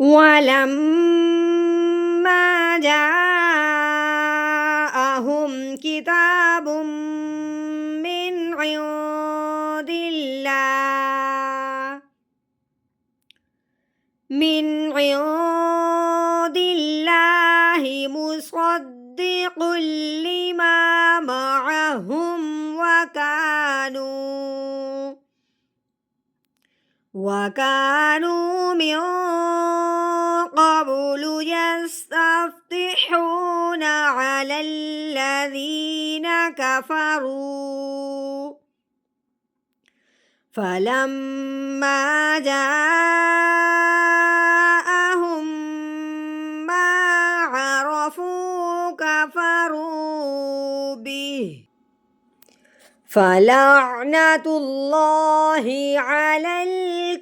ولما جاءهم كتاب من عند الله مصدق لما معهم وكانوا من قبل يستفتحون على الذين كفروا فلما جاءهم ما عرفوا كفروا به فلعنة الله على الكافرين.